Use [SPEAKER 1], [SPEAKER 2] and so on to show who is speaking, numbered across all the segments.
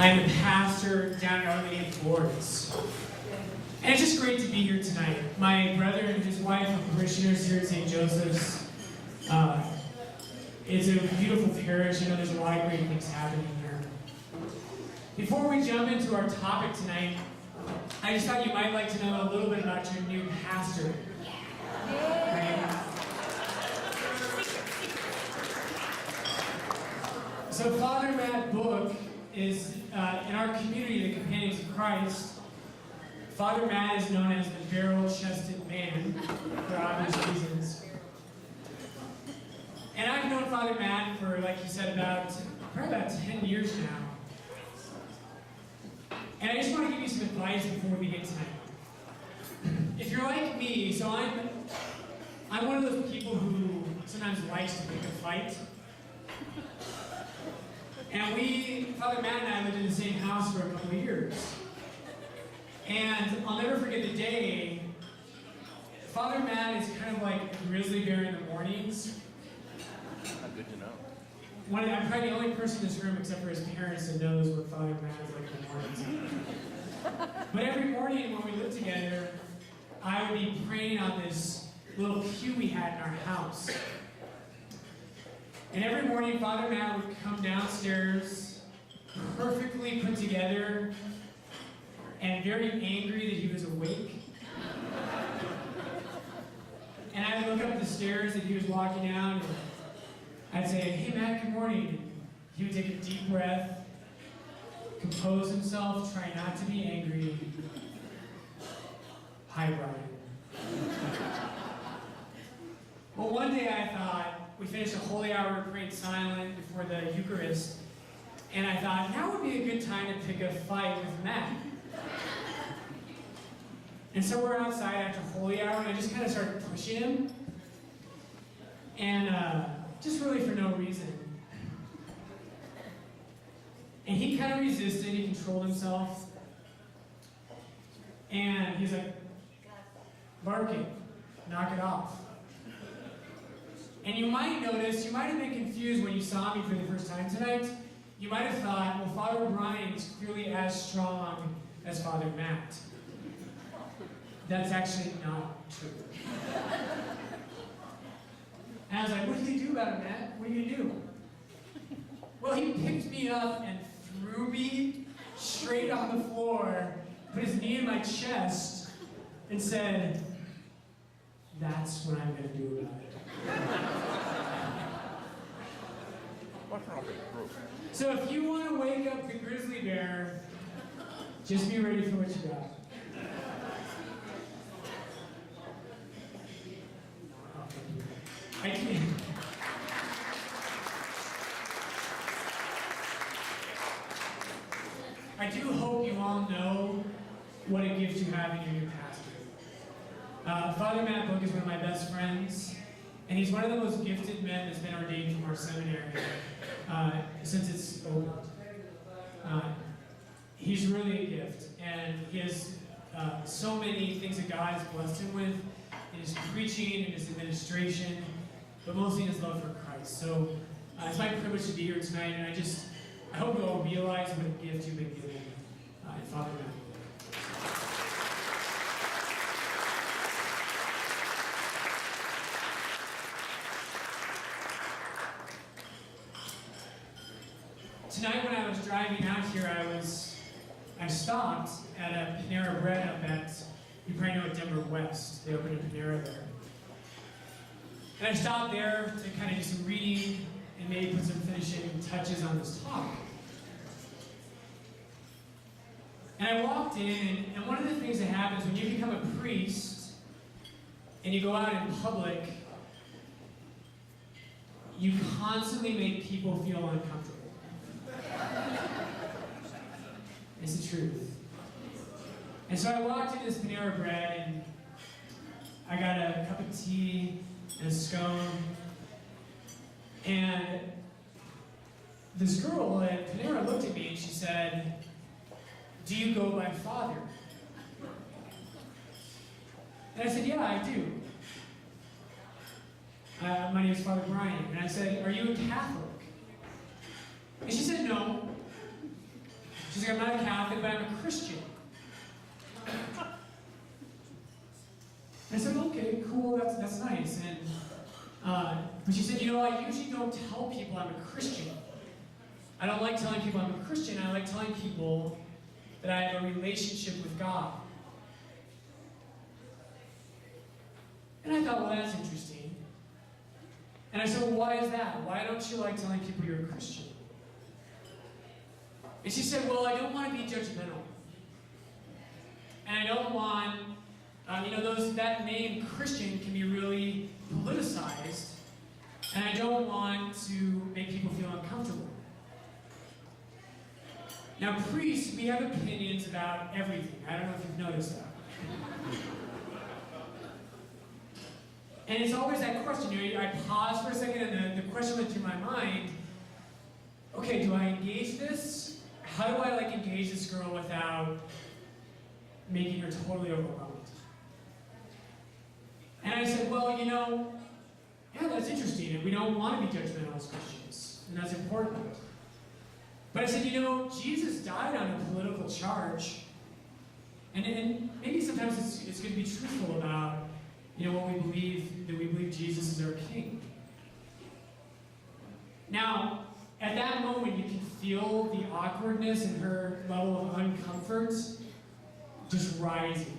[SPEAKER 1] I'm a pastor down in Our Lady of Lourdes. And it's just great to be here tonight. My brother and his wife are parishioners here at St. Joseph's. It's a beautiful parish. I know there's a lot of great things happening here. Before we jump into our topic tonight, I just thought you might like to know a little bit about your new pastor. Right? So Father Matt Book is, in our community, the Companions of Christ, Father Matt is known as the barrel-chested man, for obvious reasons. And I've known Father Matt for, like he said, probably about 10 years now. And I just want to give you some advice before we begin tonight. If you're like me, so I'm one of those people who sometimes likes to pick a fight. And Father Matt and I lived in the same house for a couple of years. And I'll never forget the day. Father Matt is kind of like a grizzly bear in the mornings.
[SPEAKER 2] Good to know.
[SPEAKER 1] I'm probably the only person in this room, except for his parents, that knows what Father Matt is like in the mornings. But every morning when we lived together, I would be praying on this little pew we had in our house. And every morning, Father Matt would come downstairs, perfectly put together, and very angry that he was awake. And I would look up the stairs that he was walking down, and I'd say, "Hey Matt, good morning." And he would take a deep breath, compose himself, try not to be angry. "Hi, Brian." Well, one day I thought, we finished a holy hour praying silent before the Eucharist, and I thought, now would be a good time to pick a fight with Matt. And so we're outside after holy hour, and I just kind of started pushing him, and just really for no reason. And he kind of resisted, he controlled himself, and he's like, barking, "Knock it off." And you might notice, you might have been confused when you saw me for the first time tonight. You might have thought, well, Father Brian is clearly as strong as Father Matt. That's actually not true. And I was like, "What did you do about it, Matt? What did you do?" Well, he picked me up and threw me straight on the floor, put his knee in my chest, and said, "That's what I'm going to do about it." So if you want to wake up the grizzly bear, just be ready for what you got. I do hope you all know what a gift you have in your new pastor. Father Matt Book is one of my best friends, and he's one of the most gifted men that's been ordained from our seminary since it's opened. He's really a gift, and he has so many things that God has blessed him with in his preaching, in his administration, but mostly in his love for Christ. So it's my privilege to be here tonight, and I hope you all realize what a gift you've been given in Father Matt. Tonight when I was driving out here, I stopped at a Panera Bread up at, you probably know, at Denver West. They opened a Panera there. And I stopped there to kind of do some reading and maybe put some finishing touches on this talk. And I walked in, and one of the things that happens when you become a priest and you go out in public, you constantly make people feel uncomfortable. It's the truth. And so I walked into this Panera Bread, and I got a cup of tea and a scone, and this girl at Panera looked at me and she said, "Do you go by Father?" And I said, "Yeah, I do. My name is Father Brian." And I said, "Are you a Catholic?" And she said, "No." She's like, I'm not a Catholic, but I'm a Christian. I said, okay, cool, that's nice. And but she said, I usually don't tell people I'm a Christian. I don't like telling people I'm a Christian. I like telling people that I have a relationship with God. And I thought, well, that's interesting. And I said, well, why is that? Why don't you like telling people you're a Christian? And she said, well, I don't want to be judgmental. And I don't want, that name Christian can be really politicized. And I don't want to make people feel uncomfortable. Now, priests, we have opinions about everything. I don't know if you've noticed that. And it's always that question. I pause for a second and the question went through my mind, okay, do I engage this? How do I engage this girl without making her totally overwhelmed? And I said, well, yeah, that's interesting. And we don't want to be judgmental as Christians. And that's important. But I said, Jesus died on a political charge. And maybe sometimes it's going to be truthful about, what we believe, that we believe Jesus is our King. Now, at that moment, you can feel the awkwardness and her level of uncomfort just rising,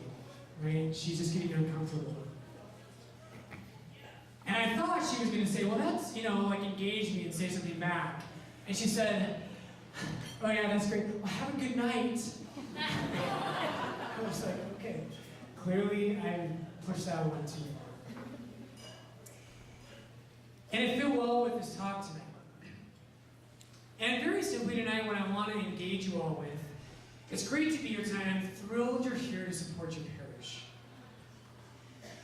[SPEAKER 1] right? She's just getting uncomfortable. And I thought she was going to say, well, that's, engage me and say something back. And she said, oh yeah, that's great. Well, have a good night. I was like, okay. Clearly, I pushed that one too far. And it fit well with this talk tonight. And very simply tonight, what I want to engage you all with, it's great to be here tonight. I'm thrilled you're here to support your parish.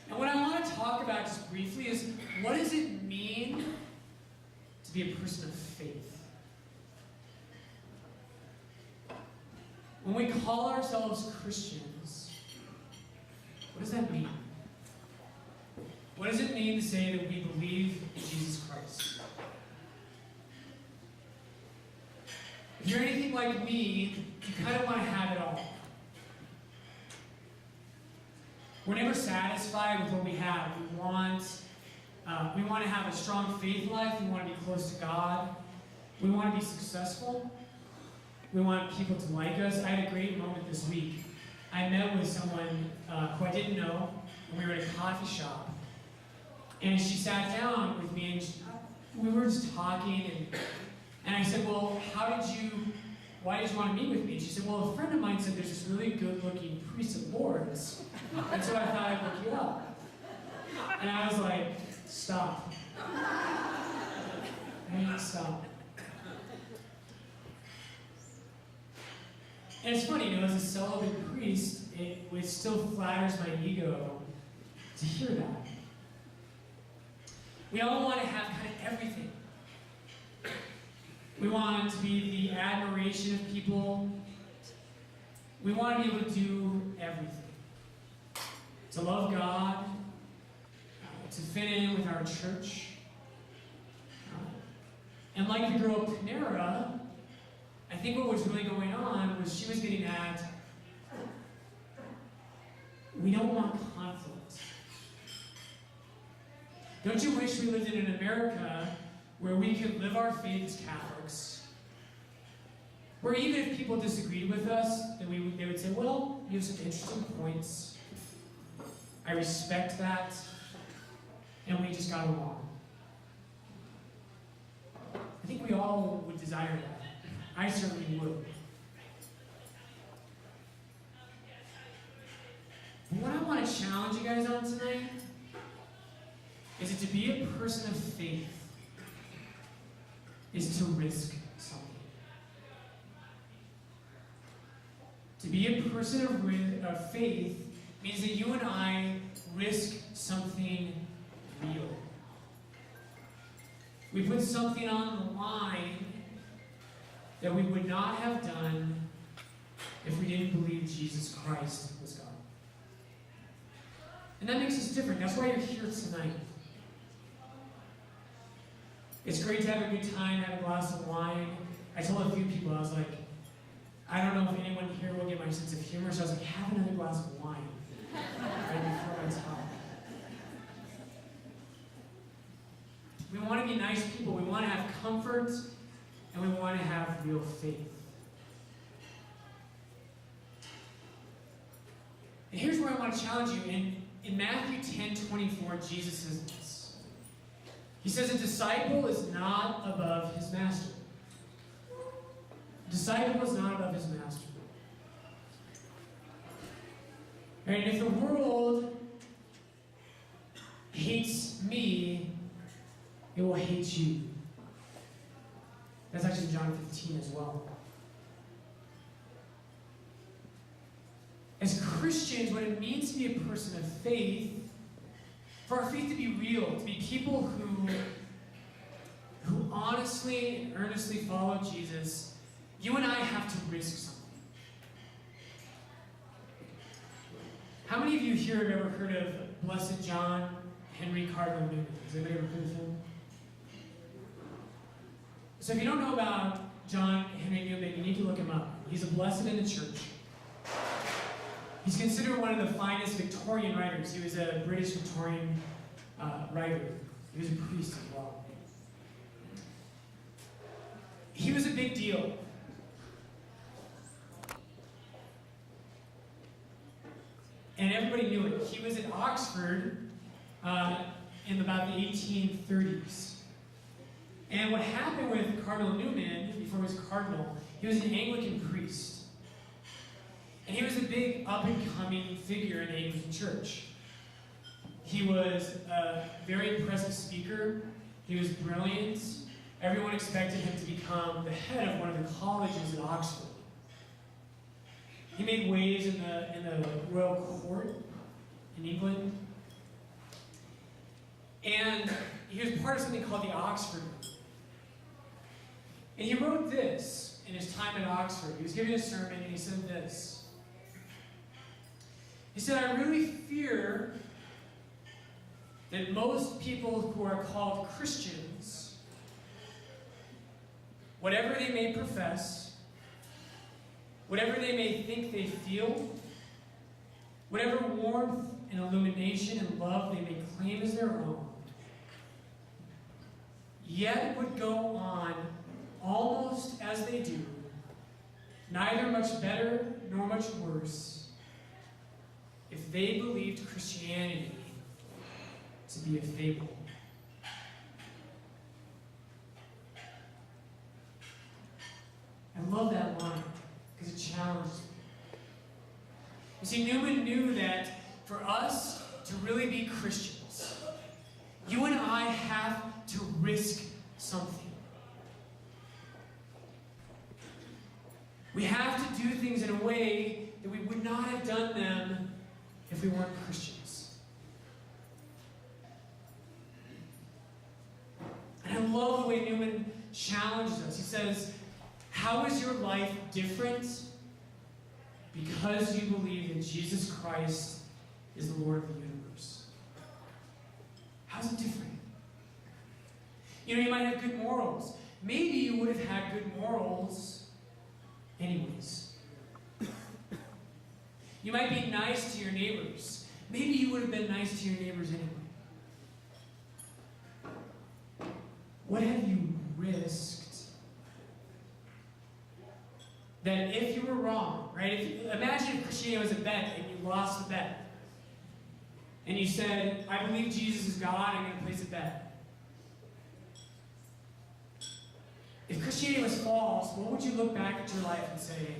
[SPEAKER 1] And what I want to talk about just briefly is, what does it mean to be a person of faith? When we call ourselves Christians, what does that mean? What does it mean to say that we believe in Jesus Christ? If you're anything like me, you kind of want to have it all. We're never satisfied with what we have. We want to have a strong faith life. We want to be close to God. We want to be successful. We want people to like us. I had a great moment this week. I met with someone who I didn't know, and we were at a coffee shop. And she sat down with me, and we were just talking, and I said, well, why did you want to meet with me? And she said, well, a friend of mine said there's this really good-looking priest of Lourdes, and so I thought I'd look you up. And I was like, stop. Stop. And it's funny, as a celibate priest, it still flatters my ego to hear that. We all want to have kind of everything. We want to be the admiration of people. We want to be able to do everything. To love God, to fit in with our church. And like the girl Panera, I think what was really going on was she was getting at, we don't want conflict. Don't you wish we lived in an America where we could live our faith as Catholics? Where even if people disagreed with us, then they would say, well, you have some interesting points. I respect that. And we just got along. I think we all would desire that. I certainly would. But what I want to challenge you guys on tonight is that to be a person of faith is to risk something. To be a person of faith means that you and I risk something real. We put something on the line that we would not have done if we didn't believe Jesus Christ was God. And that makes us different. That's why you're here tonight. It's great to have a good time, have a glass of wine. I told a few people, I was like, I don't know if anyone here will get my sense of humor, so I was like, have another glass of wine right before I talk. We want to be nice people. We want to have comfort, and we want to have real faith. And here's where I want to challenge you. In Matthew 10:24, Jesus says this. He says, a disciple is not above his master. A disciple is not above his master. And if the world hates me, it will hate you. That's actually John 15 as well. As Christians, what it means to be a person of faith, for our faith to be real, to be people who honestly and earnestly follow Jesus, you and I have to risk something. How many of you here have ever heard of Blessed John Henry Cardinal Newman? Has anybody ever heard of him? So if you don't know about John Henry Newman, you need to look him up. He's a blessed in the church. He's considered one of the finest Victorian writers. He was a British Victorian writer. He was a priest as well. He was a big deal. And everybody knew it. He was at Oxford in about the 1830s. And what happened with Cardinal Newman, before he was cardinal, he was an Anglican priest. And he was a big up-and-coming figure in the Anglican church. He was a very impressive speaker. He was brilliant. Everyone expected him to become the head of one of the colleges at Oxford. He made waves in the royal court in England. And he was part of something called the Oxford Group. And he wrote this in his time at Oxford. He was giving a sermon and he said this. He said, I really fear that most people who are called Christians, whatever they may profess, whatever they may think they feel, whatever warmth and illumination and love they may claim as their own, yet would go on almost as they do, neither much better nor much worse, if they believed Christianity to be a fable. I love that line because it challenges me. You see, Newman knew that for us to really be Christians, you and I have to risk something. We have to do things in a way that we would not have done them if we weren't Christians. And I love the way Newman challenges us. He says, how is your life different? Because you believe that Jesus Christ is the Lord of the universe. How's it different? You know, you might have good morals. Maybe you would have had good morals anyways. You might be nice to your neighbors. Maybe you would have been nice to your neighbors anyway. What have you risked that if you were wrong, right? Imagine if Christianity was a bet and you lost the bet. And you said, I believe Jesus is God, I'm going to place a bet. If Christianity was false, what would you look back at your life and say,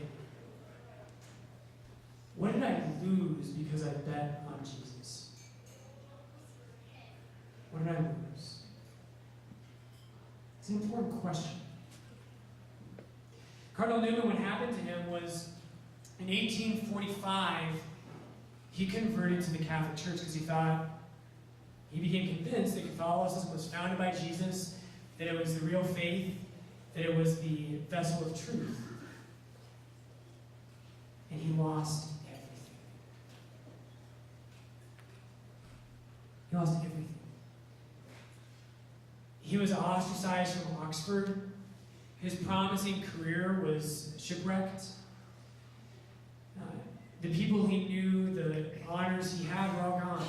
[SPEAKER 1] what did I lose because I bet on Jesus? What did I lose? It's an important question. Cardinal Newman, what happened to him was, in 1845, he converted to the Catholic Church because he became convinced that Catholicism was founded by Jesus, that it was the real faith, that it was the vessel of truth. And he lost everything. He lost everything. He was ostracized from Oxford. His promising career was shipwrecked. The people he knew, the honors he had were all gone.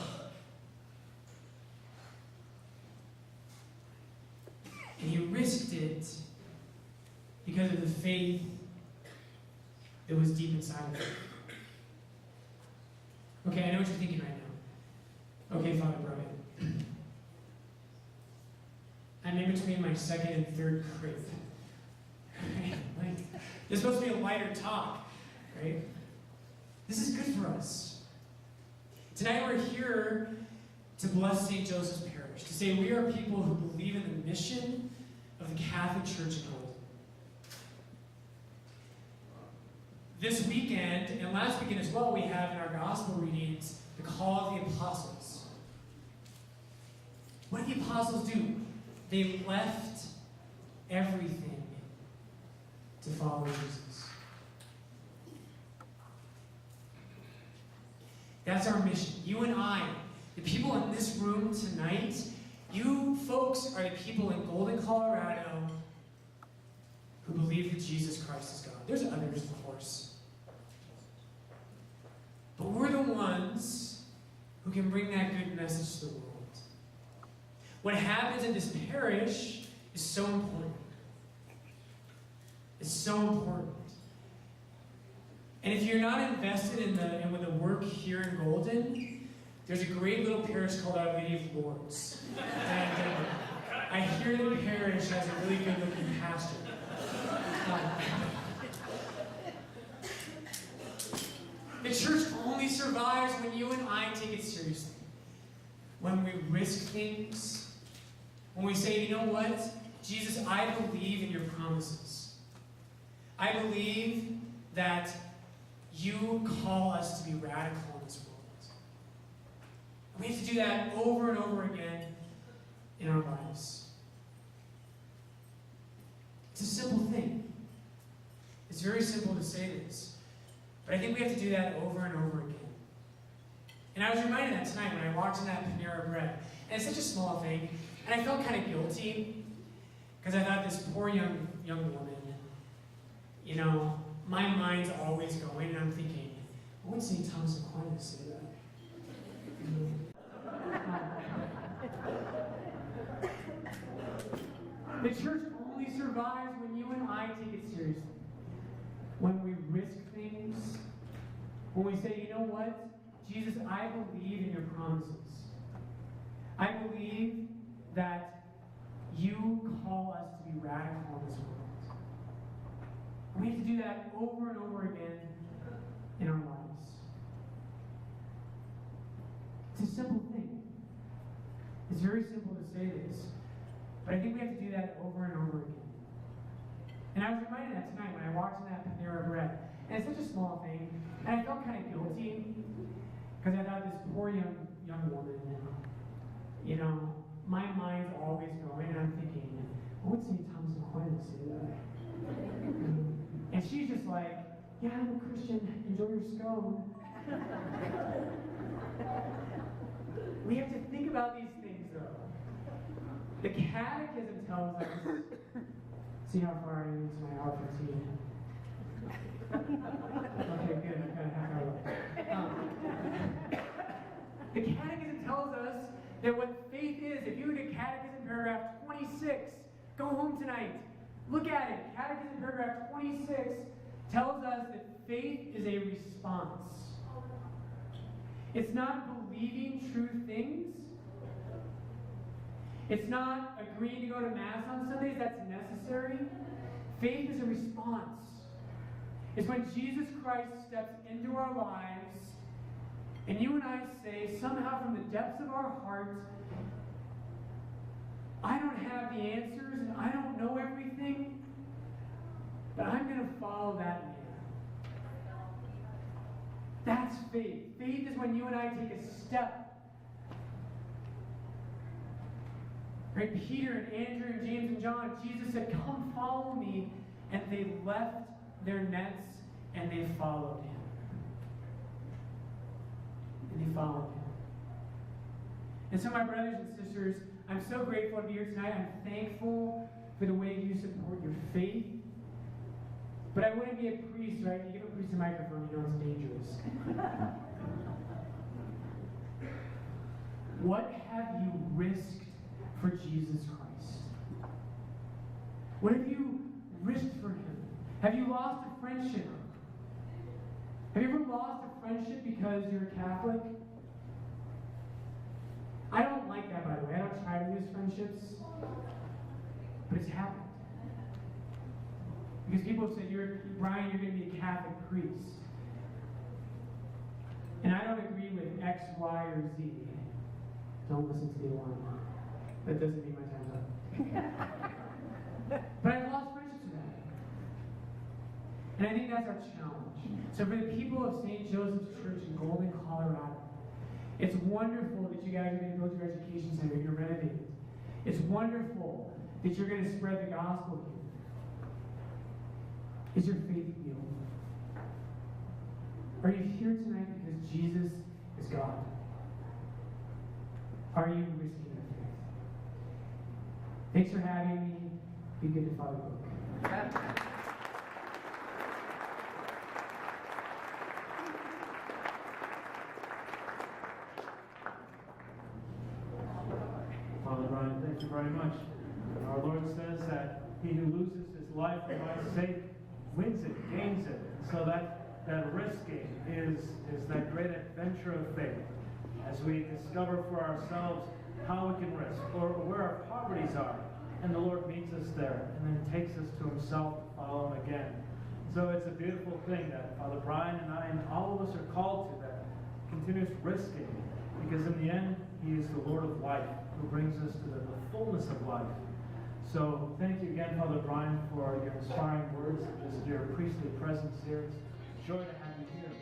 [SPEAKER 1] And he risked it because of the faith that was deep inside of him. Okay, I know what you're thinking right now. Okay, Father Brian. I'm in between my second and third crib. Like, this is supposed to be a lighter talk, right? This is good for us. Tonight we're here to bless St. Joseph's Parish, to say we are people who believe in the mission of the Catholic Church in Golden. This weekend, and last weekend as well, we have in our gospel readings the call of the apostles. What did the apostles do? They left everything to follow Jesus. That's our mission. You and I, the people in this room tonight, you folks are the people in Golden, Colorado who believe that Jesus Christ is God. There's others, of course. But we're the ones who can bring that good message to the world. What happens in this parish is so important. It's so important. And if you're not invested in the work here in Golden, there's a great little parish called Our Lady of Lourdes. And I hear the parish has a really good-looking pastor. The church only survives when you and I take it seriously. When we risk things. When we say, you know what? Jesus, I believe in your promises. I believe that you call us to be radical in this world. And we have to do that over and over again in our lives. It's a simple thing. It's very simple to say this. But I think we have to do that over and over again. And I was reminded of that tonight when I walked in that Panera Bread. And it's such a small thing. And I felt kind of guilty. Because I thought this poor young woman, you know, my mind's always going, and I'm thinking, I would St. Thomas Aquinas say that. The church only survives when you and I take it seriously. When we risk things. When we say, you know what? Jesus, I believe in your promises. I believe that you call us to be radical in this world. We have to do that over and over again in our lives. It's a simple thing. It's very simple to say this, but I think we have to do that over and over again. And I was reminded of that tonight when I walked in that Panera Bread. And it's such a small thing, and I felt kind of guilty because I thought this poor young woman, you know, my mind's always going, and I'm thinking, I would St. Thomas Aquinas say that. And she's just like, yeah, I'm a Christian, enjoy your scone. We have to think about these things, though. The Catechism tells us, see how far I am into my R15. Okay, good, I've got a half hour left. The Catechism tells us that what faith is, if you look at Catechism paragraph 26, go home tonight, look at it. Catechism paragraph 26 tells us that faith is a response. It's not believing true things. It's not agreeing to go to Mass on Sundays, that's necessary. Faith is a response. It's when Jesus Christ steps into our lives and you and I say, somehow from the depths of our heart, I don't have the answers and I don't know everything, but I'm going to follow that man. That's faith. Faith is when you and I take a step. Right? Peter and Andrew and James and John, Jesus said, come follow me. And they left their nets and they followed him. And they followed him. And so my brothers and sisters, I'm so grateful to be here tonight. I'm thankful for the way you support your faith. But I wouldn't be a priest priest, right? You give a priest a microphone, you know it's dangerous. What have you risked for Jesus Christ? What have you risked for him? Have you lost a friendship? Have you ever lost a friendship because you're a Catholic? I don't like that, by the way. I don't try to lose friendships. But it's happened. Because people say, Brian, you're going to be a Catholic priest. And I don't agree with X, Y, or Z. Don't listen to the alarm. That doesn't mean my time's up. But I've lost friendships with that. And I think that's our challenge. So for the people of St. Joseph's Church in Golden, Colorado, it's wonderful that you guys are going to build your education center, you're renovating it. It's wonderful that you're going to spread the gospel here. Is your faith real? Are you here tonight because Jesus is God? Are you risking your faith? Thanks for having me. Be good to Father Book.
[SPEAKER 3] Father Brian, thank you very much. Our Lord says that he who loses his life for my sake wins it, gains it. So that risking is that great adventure of faith as we discover for ourselves how we can risk or where our poverties are. And the Lord meets us there and then takes us to himself to follow him again. So it's a beautiful thing that Father Brian and I and all of us are called to, that continuous risking, because in the end, he is the Lord of life who brings us to the fullness of life. So thank you again, Father Brian, for your inspiring words and just your priestly presence here. It's a joy to have you here.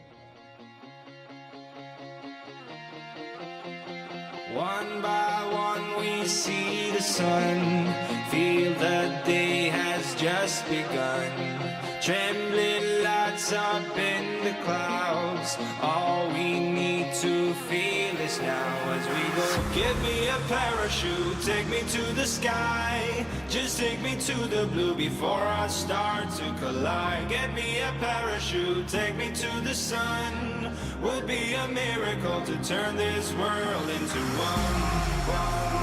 [SPEAKER 4] One by one we see the sun, feel the day has just begun. Trembling lights up in the clouds, all we need to feel is now as we go. Give me a parachute, take me to the sky, just take me to the blue before I start to collide. Get me a parachute, take me to the sun, would be a miracle to turn this world into one.